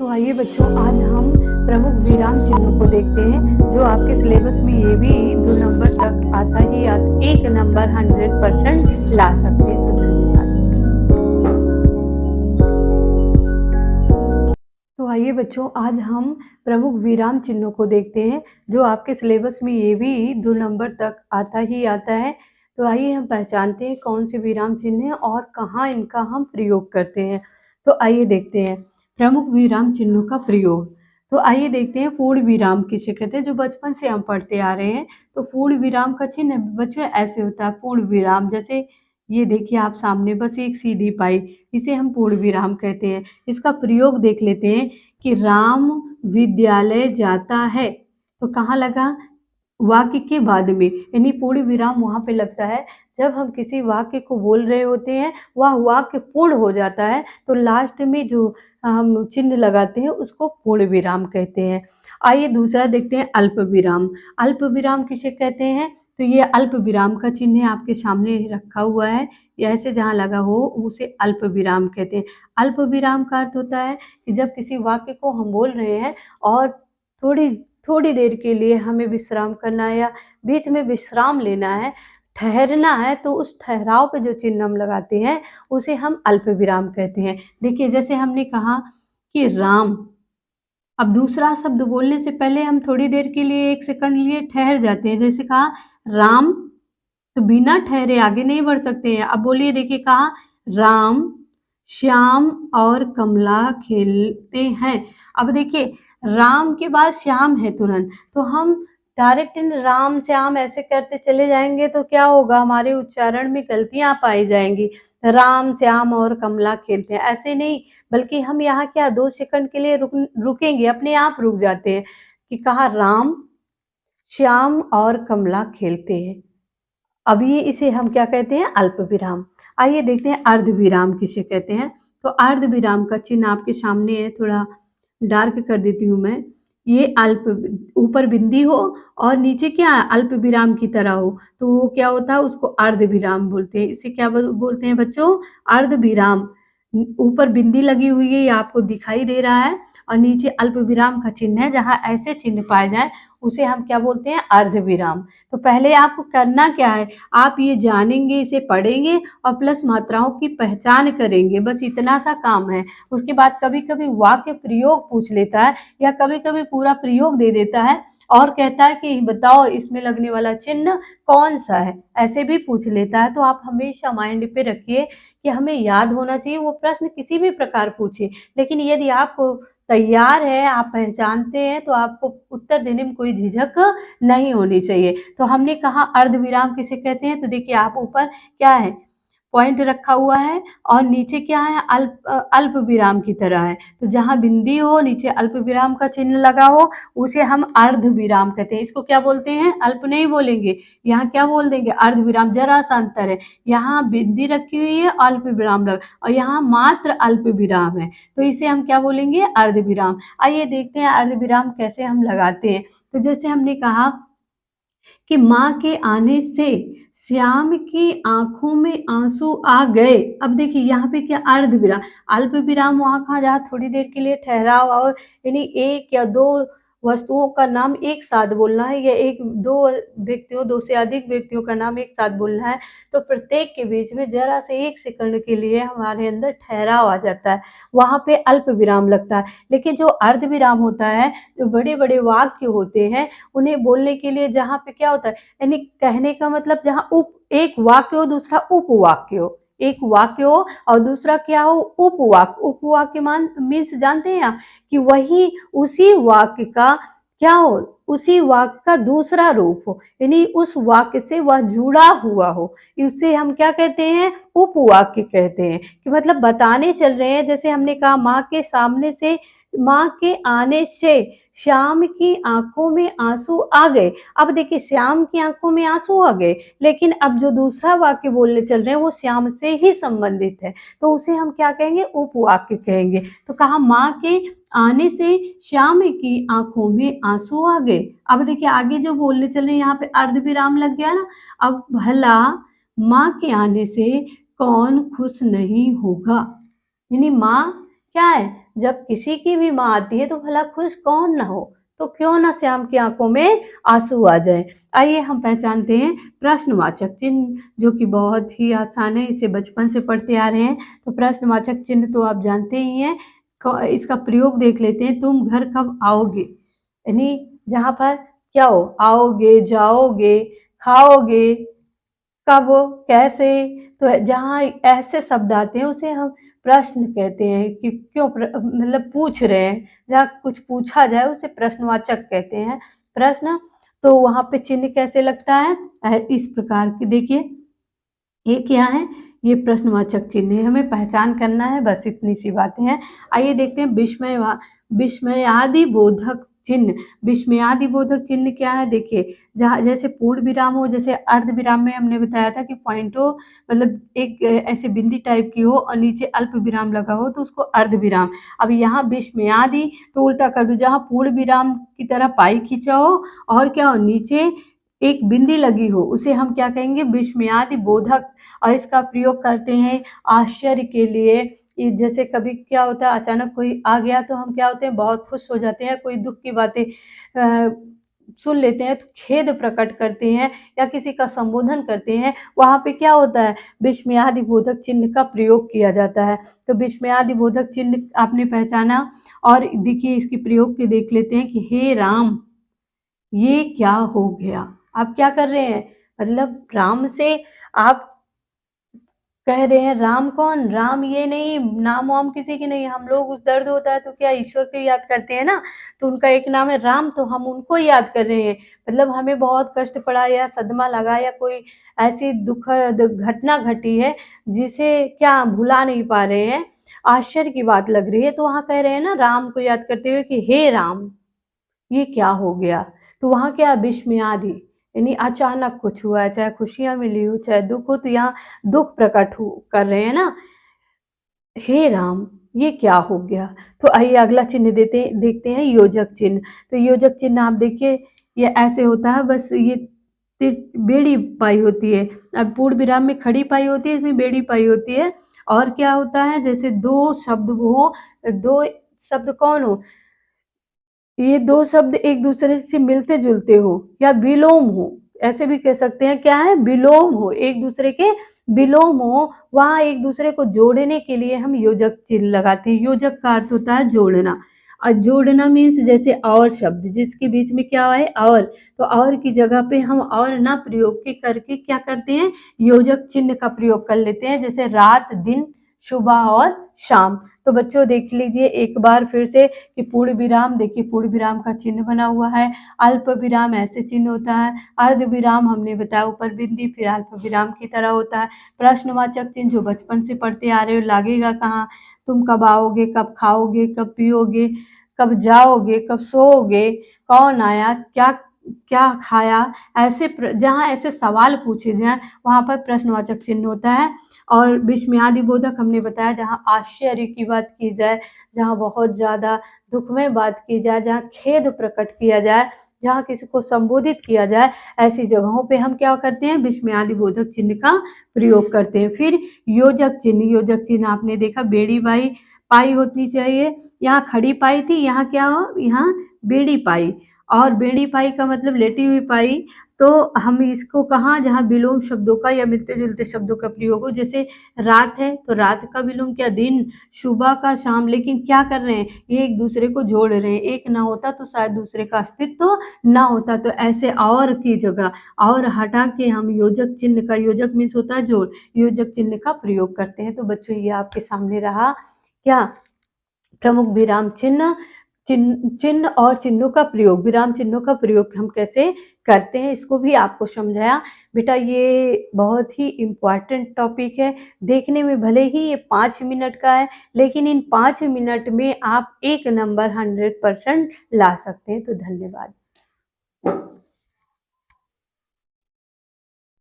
तो आइए बच्चों, आज हम प्रमुख विराम चिन्हों को देखते हैं जो आपके सिलेबस में ये भी 2 नंबर तक आता ही आता, 1 नंबर 100% ला सकते हैं। तो धन्यवाद। तो आइए बच्चों, आज हम प्रमुख विराम चिन्हों को देखते हैं जो आपके सिलेबस में ये भी 2 नंबर तक आता ही आता है। तो आइए हम पहचानते हैं कौन से विराम चिन्ह हैं और कहाँ इनका हम प्रयोग करते हैं। तो आइए देखते हैं प्रमुख विराम चिन्हों का प्रयोग। तो आइए देखते हैं पूर्ण विराम किसे कहते हैं, जो बचपन से हम पढ़ते आ रहे हैं। तो पूर्ण विराम का चिन्ह बच्चों ऐसे होता है, पूर्ण विराम। जैसे ये देखिए आप सामने बस एक सीधी पाई, इसे हम पूर्ण विराम कहते हैं। इसका प्रयोग देख लेते हैं कि राम विद्यालय जाता है, तो कहाँ लगा? वाक्य के बाद में, यानी पूर्ण विराम वहाँ पे लगता है जब हम किसी वाक्य को बोल रहे होते हैं, वह वाक्य पूर्ण हो जाता है तो लास्ट में जो हम चिन्ह लगाते हैं उसको पूर्ण विराम कहते हैं। आइए दूसरा देखते हैं अल्प विराम। अल्प विराम किसे कहते हैं? तो ये अल्प विराम का चिन्ह आपके सामने रखा हुआ है, ऐसे जहाँ लगा हो उसे अल्प विराम कहते हैं। अल्प विराम का अर्थ होता है कि जब किसी वाक्य को हम बोल रहे हैं और थोड़ी थोड़ी देर के लिए हमें विश्राम करना है या बीच में विश्राम लेना है, ठहरना है, तो उस ठहराव पे जो चिन्ह हम लगाते हैं उसे हम अल्प विराम कहते हैं। देखिए जैसे हमने कहा कि राम, अब दूसरा शब्द बोलने से पहले हम थोड़ी देर के लिए 1 सेकंड लिए ठहर जाते हैं। जैसे कहा राम, तो बिना ठहरे आगे नहीं बढ़ सकते हैं। अब बोलिए, देखिए कहा राम श्याम और कमला खेलते हैं। अब देखिए राम के बाद श्याम है तुरंत, तो हम डायरेक्ट इन राम श्याम ऐसे करते चले जाएंगे तो क्या होगा, हमारे उच्चारण में गलतियां पाई जाएंगी। राम श्याम और कमला खेलते हैं ऐसे नहीं, बल्कि हम यहाँ क्या 2 सेकंड के लिए रुकेंगे, अपने आप रुक जाते हैं कि कहा राम श्याम और कमला खेलते हैं। अब ये इसे हम क्या कहते हैं? अल्प विराम। आइए देखते हैं अर्ध विराम किसे कहते हैं। तो अर्ध विराम का चिन्ह आपके सामने है, थोड़ा डार्क कर देती हूँ मैं। ये अल्प, ऊपर बिंदी हो और नीचे क्या है, अल्प विराम की तरह हो, तो वो क्या होता है, उसको अर्ध विराम बोलते हैं। इसे क्या बोलते हैं बच्चों? अर्ध विराम। ऊपर बिंदी लगी हुई है, ये आपको दिखाई दे रहा है, और नीचे अल्प विराम का चिन्ह है। जहाँ ऐसे चिन्ह पाए जाए उसे हम क्या बोलते हैं? अर्ध विराम। तो पहले आपको करना क्या है, आप ये जानेंगे, इसे पढ़ेंगे और प्लस मात्राओं की पहचान करेंगे, बस इतना सा काम है। उसके बाद कभी कभी वाक्य प्रयोग पूछ लेता है या कभी कभी पूरा प्रयोग दे देता है और कहता है कि बताओ इसमें लगने वाला चिन्ह कौन सा है, ऐसे भी पूछ लेता है। तो आप हमेशा माइंड पे रखिए कि हमें याद होना चाहिए, वो प्रश्न किसी भी प्रकार पूछे, लेकिन यदि आप तैयार है, आप पहचानते हैं, तो आपको उत्तर देने में कोई झिझक नहीं होनी चाहिए। तो हमने कहा अर्धविराम किसे कहते हैं, तो देखिए आप ऊपर क्या है, पॉइंट रखा हुआ है और नीचे क्या है, अल्प विराम की तरह है। तो जहाँ बिंदी हो, नीचे अल्प विराम का चिन्ह लगा हो, उसे हम अर्ध विराम कहते हैं। इसको क्या बोलते हैं? अल्प नहीं बोलेंगे, यहाँ क्या बोल देंगे? अर्ध विराम। जरा सा अंतर है, यहाँ बिंदी रखी हुई है, अल्प विराम लग, और यहाँ मात्र अल्प विराम है, तो इसे हम क्या बोलेंगे? अर्ध विराम। आइए देखते हैं अर्ध विराम कैसे हम लगाते हैं। तो जैसे हमने कहा कि माँ के आने से श्याम की आंखों में आंसू आ गए। अब देखिए यहाँ पे क्या, अर्ध विराम। अल्प विराम वहाँ कहा जहाँ थोड़ी देर के लिए ठहराव, और यानी 1 या 2 वस्तुओं का नाम एक साथ बोलना है, या 1-2 व्यक्तियों, 2 से अधिक व्यक्तियों का नाम एक साथ बोलना है, तो प्रत्येक के बीच में जरा से 1 सेकंड के लिए हमारे अंदर ठहराव आ जाता है, वहाँ पे अल्प विराम लगता है। लेकिन जो अर्ध विराम होता है, जो बड़े बड़े वाक्य होते हैं, उन्हें बोलने के लिए जहाँ पे क्या होता है, यानी कहने का मतलब जहाँ एक वाक्य हो, दूसरा उपवाक्य हो, एक वाक्य हो और दूसरा क्या हो, उपवाक्य। उपवाक्य मीन्स जानते हैं आप, कि वही उसी वाक्य का क्या हो, उसी वाक्य का दूसरा रूप हो, यानी उस वाक्य से वह जुड़ा हुआ हो, इसे हम क्या कहते हैं? उपवाक्य कहते हैं। कि मतलब बताने चल रहे हैं, जैसे हमने कहा माँ के सामने से, माँ के आने से श्याम की आंखों में आंसू आ गए। अब देखिए श्याम की आंखों में आंसू आ गए, लेकिन अब जो दूसरा वाक्य बोलने चल रहे हैं वो श्याम से ही संबंधित है, तो उसे हम क्या कहेंगे? उपवाक्य कहेंगे। तो कहा माँ के आने से श्याम की आंखों में आंसू आ गए। अब देखिए आगे जो बोलने चल रहे हैं, यहाँ पे अर्ध विराम लग गया ना। अब भला माँ के आने से कौन खुश नहीं होगा, यानी माँ क्या है? जब किसी की भी माँ आती है तो भला खुश कौन ना हो, तो क्यों ना श्याम की आंखों में आंसू आ जाए। आइए हम पहचानते हैं प्रश्नवाचक चिन्ह, जो कि बहुत ही आसान है, इसे बचपन से पढ़ते आ रहे हैं। तो प्रश्नवाचक चिन्ह तो आप जानते ही हैं। इसका प्रयोग देख लेते हैं। तुम घर कब आओगे, यानी जहाँ पर क्या हो, आओगे, जाओगे, खाओगे, कब, कैसे, तो जहाँ ऐसे शब्द आते हैं उसे हम प्रश्न कहते हैं कि क्यों मतलब पूछ रहे हैं, जहाँ कुछ पूछा जाए उसे प्रश्नवाचक कहते हैं। प्रश्न, तो वहाँ पे चिन्ह कैसे लगता है, इस प्रकार के देखिए, ये क्या है, ये प्रश्नवाचक चिन्ह है, हमें पहचान करना है, बस इतनी सी बातें हैं। आइए देखते हैं विस्मयादि बोधक चिन्ह। विस्मयादि बोधक चिन्ह क्या है, देखिए, जहाँ जैसे पूर्ण विराम हो, जैसे अर्ध विराम में हमने बताया था कि पॉइंट हो, मतलब एक ऐसे बिंदी टाइप की हो और नीचे अल्प विराम लगा हो तो उसको अर्ध विराम। अब यहाँ विस्मयादि तो उल्टा कर दो, जहाँ पूर्ण विराम की तरह पाई खींचा हो और क्या हो, नीचे एक बिंदी लगी हो, उसे हम क्या कहेंगे, विस्मयादि बोधक। और इसका प्रयोग करते हैं आश्चर्य के लिए। जैसे कभी क्या होता है, अचानक कोई आ गया तो हम क्या होते हैं, बहुत खुश हो जाते हैं, कोई दुख की बातें सुन लेते हैं तो खेद प्रकट करते हैं या किसी का संबोधन करते हैं, वहाँ पे क्या होता है, विस्मयादि बोधक चिन्ह का प्रयोग किया जाता है। तो विस्मयादि बोधक चिन्ह आपने पहचाना। और देखिए इसके प्रयोग के देख लेते हैं कि हे राम, ये क्या हो गया। आप क्या कर रहे हैं, मतलब राम से आप कह रहे हैं, राम कौन, राम ये नहीं, नाम वाम किसी की नहीं, हम लोग उस दर्द होता है तो क्या ईश्वर को याद करते हैं ना, तो उनका एक नाम है राम, तो हम उनको याद कर रहे हैं। मतलब हमें बहुत कष्ट पड़ा या सदमा लगा या कोई ऐसी दुखद घटना घटी है जिसे क्या भुला नहीं पा रहे हैं, आश्चर्य की बात लग रही है, तो वहाँ कह रहे हैं ना राम को याद करते हुए कि हे राम, ये क्या हो गया। तो वहाँ क्या, विस्मयादि, यानी अचानक कुछ हुआ है, चाहे खुशियाँ मिली हो चाहे दुख हो, तो यहाँ दुख प्रकट हो कर रहे हैं ना, हे राम, ये क्या हो गया। तो आइए अगला चिन्ह देखते हैं योजक चिन्ह। तो योजक चिन्ह आप देखिए, ये ऐसे होता है, बस ये बेड़ी पाई होती है। अब पूर्ण विराम में खड़ी पाई होती है, इसमें बेड़ी पाई होती है। और क्या होता है, जैसे दो शब्द हो, दो शब्द कौन हो, ये दो शब्द एक दूसरे से मिलते जुलते हो या विलोम हो, ऐसे भी कह सकते हैं, क्या है, विलोम हो, एक दूसरे के विलोम हो, वहां एक दूसरे को जोड़ने के लिए हम योजक चिन्ह लगाते हैं। योजक का अर्थ होता है जोड़ना। और जोड़ना मीन्स जैसे और शब्द जिसके बीच में क्या है, और की जगह पे हम और ना प्रयोग के करके क्या करते हैं, योजक चिन्ह का प्रयोग कर लेते हैं, जैसे रात, दिन, सुबह और शाम। तो बच्चों देख लीजिए एक बार फिर से कि पूर्ण विराम, देखिए पूर्ण विराम का चिन्ह बना हुआ है, अल्प विराम ऐसे चिन्ह होता है, अर्ध विराम हमने बताया ऊपर बिंदी, फिर अल्प विराम की तरह होता है। प्रश्नवाचक चिन्ह जो बचपन से पढ़ते आ रहे हो, लागेगा कहाँ, तुम कब आओगे, कब खाओगे, कब पियोगे, कब जाओगे, कब सोओगे, कौन आया, क्या क्या खाया, ऐसे जहाँ ऐसे सवाल पूछे जाए वहाँ पर प्रश्नवाचक चिन्ह होता है। और विस्मयादि बोधक हमने बताया जहाँ आश्चर्य की बात की जाए, जहाँ बहुत ज़्यादा दुखमय बात की जाए, जहाँ खेद प्रकट किया जाए, जहाँ किसी को संबोधित किया जाए, ऐसी जगहों पे हम क्या करते हैं, विस्मयादि बोधक चिन्ह का प्रयोग करते हैं। फिर योजक चिन्ह, योजक चिन्ह आपने देखा बेड़ी बाई पाई होनी चाहिए, यहाँ खड़ी पाई थी, यहाँ क्या हो, यहाँ बेड़ी पाई, और बेड़ी पाई का मतलब लेटी हुई पाई। तो हम इसको कहाँ, जहाँ विलोम शब्दों का या मिलते जुलते शब्दों का प्रयोग हो, जैसे रात है तो रात का विलोम क्या, दिन, सुबह का शाम, लेकिन क्या कर रहे हैं, ये एक दूसरे को जोड़ रहे हैं, एक ना होता तो शायद दूसरे का अस्तित्व ना होता। तो ऐसे और की जगह और हटा के हम योजक चिन्ह का, योजक मीन्स होता है जोड़, योजक चिन्ह का प्रयोग करते हैं। तो बच्चों ये आपके सामने रहा क्या, प्रमुख विराम चिन्ह, चिन्ह और चिन्हों का प्रयोग, विराम चिन्हों का प्रयोग हम कैसे करते हैं, इसको भी आपको समझाया। बेटा ये बहुत ही इम्पॉर्टेंट टॉपिक है, देखने में भले ही ये 5 मिनट का है, लेकिन इन 5 मिनट में आप 1 नंबर 100% ला सकते हैं। तो धन्यवाद।